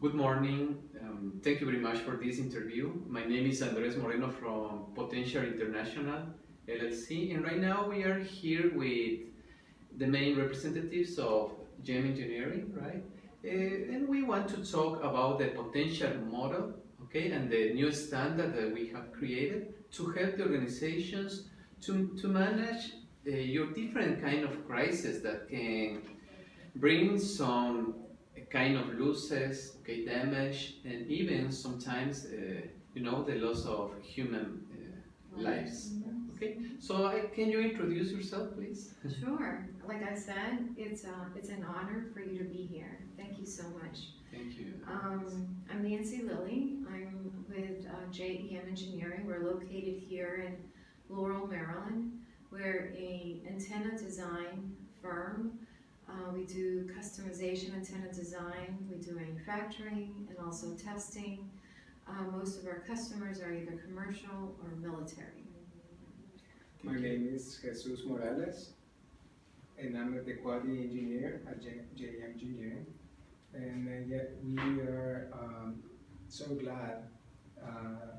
Good morning. Thank you very much for this interview. My name is Andrés Moreno from Potenciar International, LLC, and right now we are here with the main representatives of JEM Engineering, right? And we want to talk about the Potenciar Model, okay, and the new standard that we have created to help the organizations to manage your different kind of crises that can bring some kind of losses, okay, damage, and even sometimes, the loss of human lives. Okay, so can you introduce yourself, please? Sure. Like I said, it's an honor for you to be here. Thank you so much. Thank you. I'm Nancy Lilly. I'm with JEM Engineering. We're located here in Laurel, Maryland. We're an antenna design firm. We do customization antenna design. We do manufacturing and also testing. Most of our customers are either commercial or military. My name is Jesus Morales, and I'm the quality engineer at JEM Engineering. And we are so glad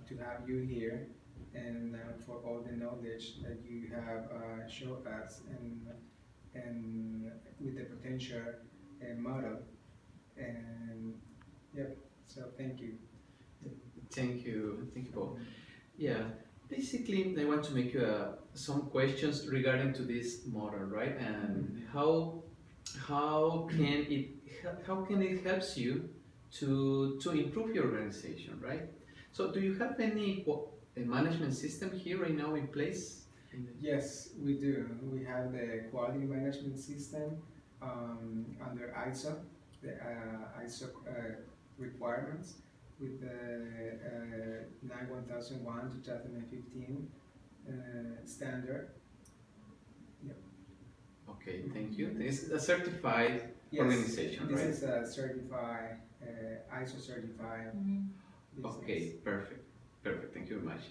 to have you here and for all the knowledge that you have showed us and with the potential model. And so thank you. Thank you both. Yeah, basically I want to make you some questions regarding to this model, right? And how can it helps you to improve your organization, right? So do you have any management system here right now in place? Yes, we do. We have the quality management system under ISO, the ISO requirements with the 9001 2015 standard. Yep. Okay, thank you. This is a certified organization, this right? This is a certified, ISO certified. Business. Okay, perfect. Thank you very much.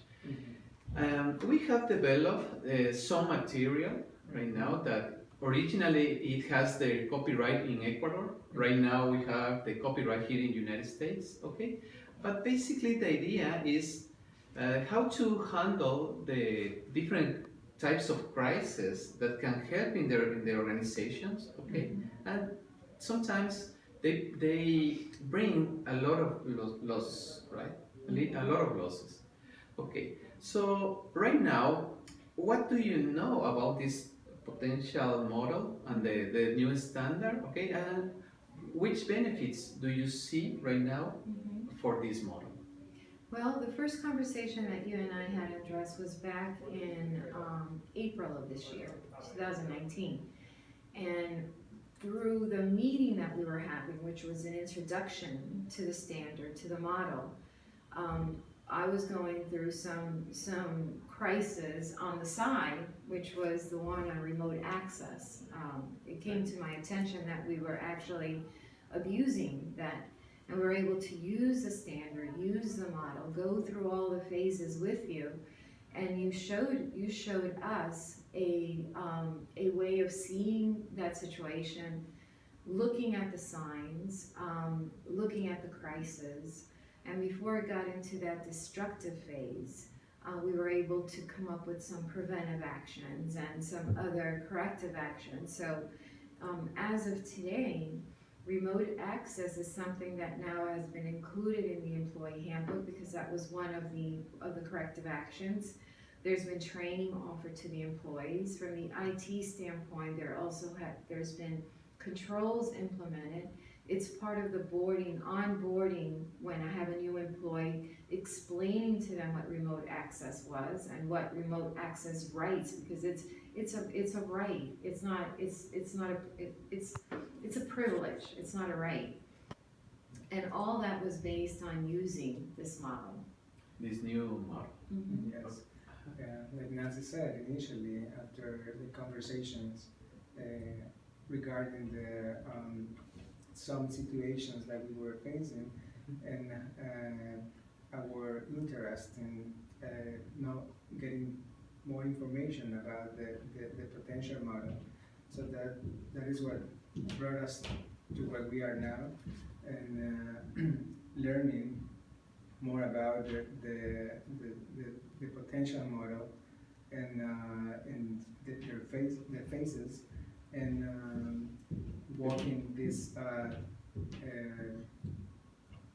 We have developed some material right now that originally it has the copyright in Ecuador. Right now we have the copyright here in the United States, okay? But basically the idea is how to handle the different types of crises that can help in their organizations, okay? And sometimes they bring a lot of loss, right? A lot of losses. Okay, so right now, what do you know about this potential model and the new standard? Okay, and which benefits do you see right now for this model? Well, the first conversation that you and I had, Andres, was back in April of this year, 2019. And through the meeting that we were having, which was an introduction to the standard, to the model, I was going through some crisis on the side, which was the one on remote access. It came to my attention that we were actually abusing that, and we were able to use the standard, use the model, go through all the phases with you, and you showed us a way of seeing that situation, looking at the signs, looking at the crisis. And before it got into that destructive phase, we were able to come up with some preventive actions and some other corrective actions. So as of today, remote access is something that now has been included in the employee handbook because that was one of the corrective actions. There's been training offered to the employees. From the IT standpoint, there's been controls implemented. It's part of the onboarding when I have a new employee, explaining to them what remote access was and what remote access rights, because it's a right. It's a privilege. It's not a right. And all that was based on using this model. This new model. Yes. Like Nancy said initially, after the conversations regarding the some situations that we were facing and our interest in getting more information about the potential model. So that is what brought us to where we are now. And learning more about the potential model and their phases, and walking these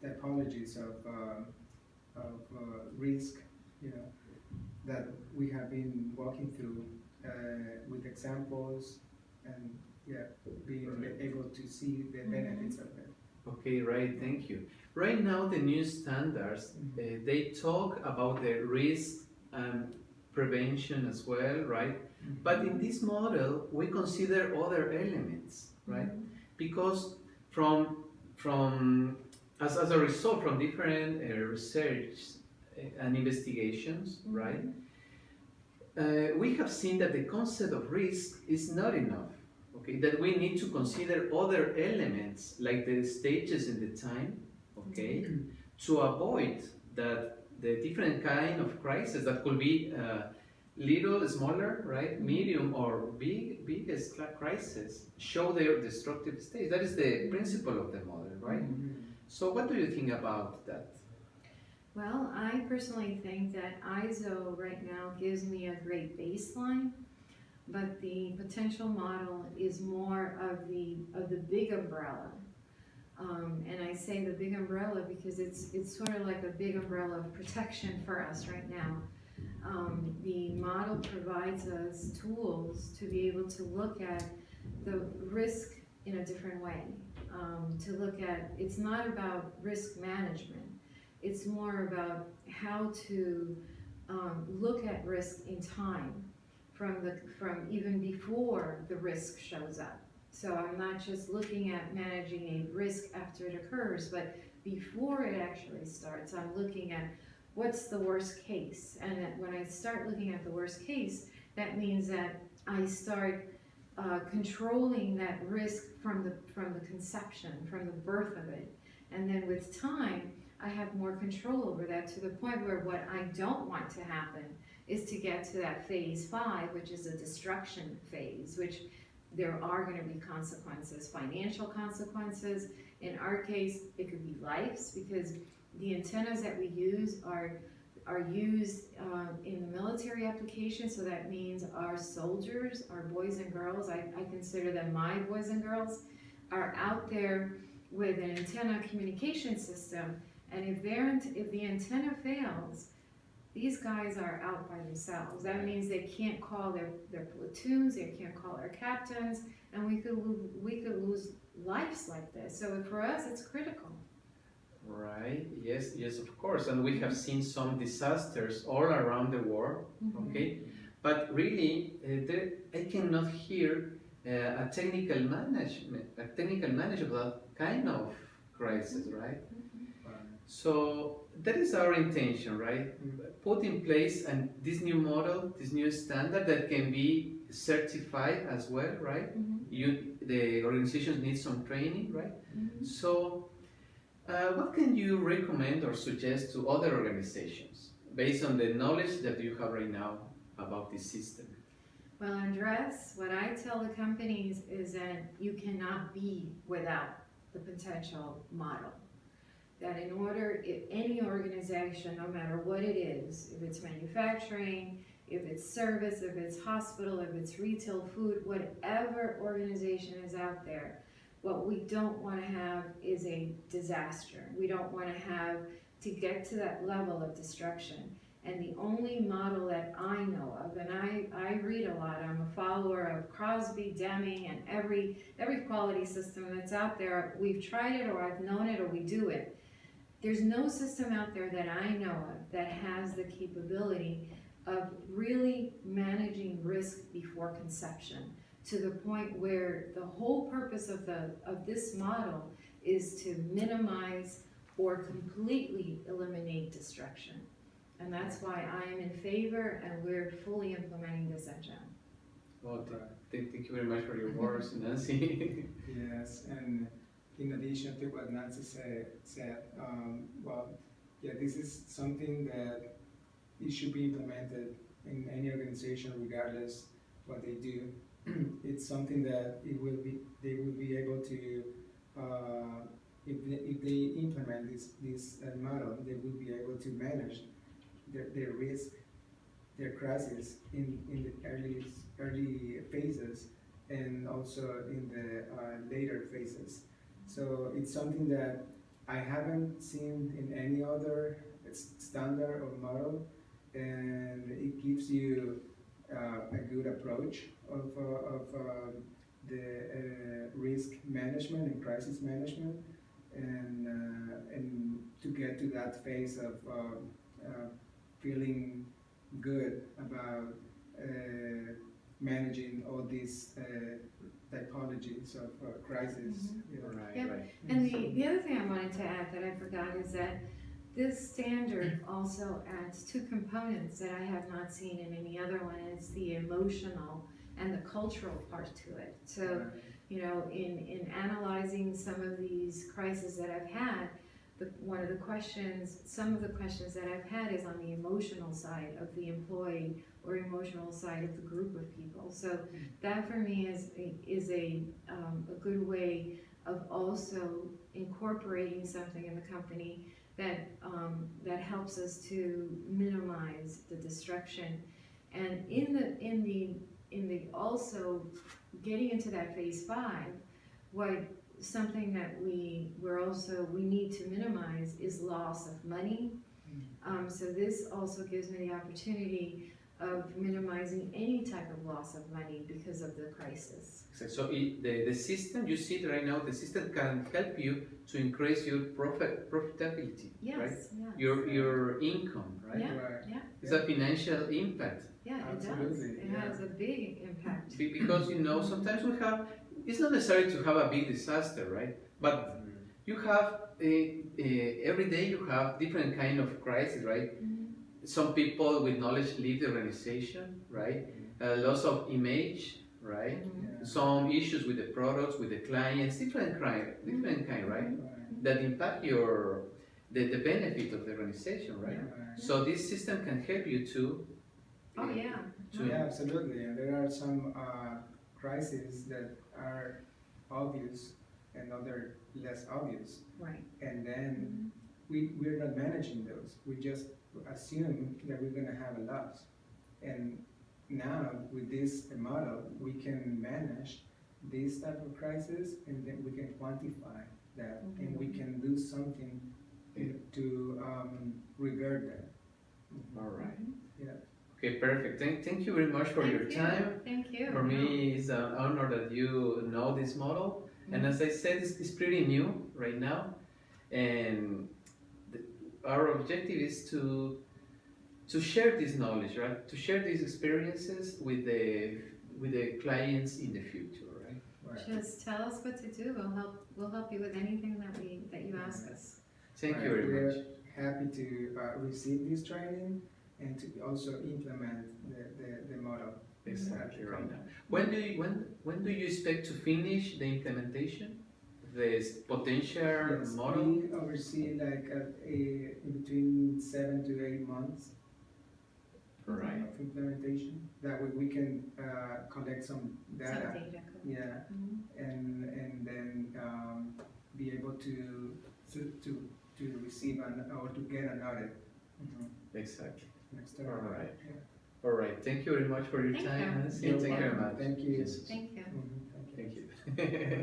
typologies of risk, that we have been walking through with examples, and being able to see the benefits of it. Okay, right, thank you. Right now, the new standards, they talk about the risk prevention as well, right? But in this model, we consider other elements, right? Because as a result from different research and investigations, right? We have seen that the concept of risk is not enough. Okay, that we need to consider other elements like the stages in the time, okay, to avoid that the different kind of crisis that could be little, smaller, right, medium, or biggest crisis show their destructive stage. That is the principle of the model, right? So what do you think about that? Well, I personally think that ISO right now gives me a great baseline, but the potential model is more of the big umbrella. And I say the big umbrella because it's sort of like a big umbrella of protection for us right now. The model provides us tools to be able to look at the risk in a different way. To look at, it's not about risk management, it's more about how to look at risk in time, from even before the risk shows up. So I'm not just looking at managing a risk after it occurs, but before it actually starts, I'm looking at what's the worst case. And when I start looking at the worst case, that means that I start controlling that risk from the conception, from the birth of it. And then with time, I have more control over that, to the point where what I don't want to happen is to get to that phase 5, which is a destruction phase, which there are going to be consequences, financial consequences. In our case, it could be lives, because the antennas that we use are used in the military application. So that means our soldiers, our boys and girls, I consider them my boys and girls, are out there with an antenna communication system. And if the antenna fails, these guys are out by themselves. That means they can't call their platoons, they can't call their captains, and we could lose lives like this. So for us, it's critical. Right, yes, of course. And we have seen some disasters all around the world, okay? But really, I cannot hear a technical management of that kind of crisis, right? So that is our intention, right? Put in place this new model, this new standard that can be certified as well, right? The organizations need some training, right? So what can you recommend or suggest to other organizations based on the knowledge that you have right now about this system? Well, Andrés, what I tell the companies is that you cannot be without the potential model. That in order, if any organization, no matter what it is, if it's manufacturing, if it's service, if it's hospital, if it's retail food, whatever organization is out there, what we don't want to have is a disaster. We don't want to have to get to that level of destruction. And the only model that I know of, and I read a lot, I'm a follower of Crosby, Deming, and every quality system that's out there. We've tried it, or I've known it, or we do it. There's no system out there that I know of that has the capability of really managing risk before conception, to the point where the whole purpose of this model is to minimize or completely eliminate destruction. And that's why I am in favor, and we're fully implementing this at JEM. Well, thank you very much for your words, Nancy. Yes, and in addition to what Nancy said, this is something that it should be implemented in any organization, regardless what they do. It's something that they will be able to if they implement this model, they will be able to manage their risk, their crisis in the early phases, and also in the later phases. So it's something that I haven't seen in any other standard or model, and it gives you a good approach of the risk management and crisis management, and to get to that phase of feeling good about managing all these typologies of crisis. You know. Right, Yep. right. And the other thing I wanted to add that I forgot is that this standard also adds two components that I have not seen in any other one. It's the emotional and the cultural part to it. So, you know, in analyzing some of these crises that I've had, some of the questions that I've had is on the emotional side of the employee or emotional side of the group of people. So that for me is a good way of also incorporating something in the company that helps us to minimize the destruction. And in the also getting into that phase 5, something that we need to minimize is loss of money. So this also gives me the opportunity of minimizing any type of loss of money because of the crisis. So the system, you see it right now, the system can help you to increase your profitability, Yes, right? yes. Your income, right? Yeah, Right. yeah, It's a financial impact. yeah, it does. Absolutely, It has a big impact. Because, you know, sometimes it's not necessary to have a big disaster, right? But you have, every day you have different kind of crisis, right? Some people with knowledge leave the organization, right? Loss of image, right? Yeah. Some issues with the products, with the clients, different kind, right? Right. That impact the benefit of the organization, right? Right. So this system can help you to. Oh, yeah. Yeah, absolutely. And there are some crises that are obvious and other less obvious. Right. And then we're not managing those. We just assume that we're going to have a loss. And now with this model, we can manage this type of crisis, and then we can quantify that, and we can do something to revert that. All right. Yeah. Okay, perfect. Thank you very much for your time. Thank you. For me, it's an honor that you know this model. And as I said, it's pretty new right now. And our objective is to share this knowledge, right? To share these experiences with the clients in the future, right? Right. Just tell us what to do. We'll help you with anything that you ask us. Thank you Right. very much. We're happy to receive this training and to also implement the model. Exactly right now. When do you expect to finish the implementation? This potential Yes, model? we oversee like in between 7 to 8 months Right. of implementation. That way we can collect some data. Some data. Yeah, and then be able to receive or to get an audit. Exactly. Next All time. right. Yeah. All right. Thank you very much for your Thank time, you. Nancy. Thank Thank you you. very much. Thank you. Yes. Thank you. Thank you. Thank you.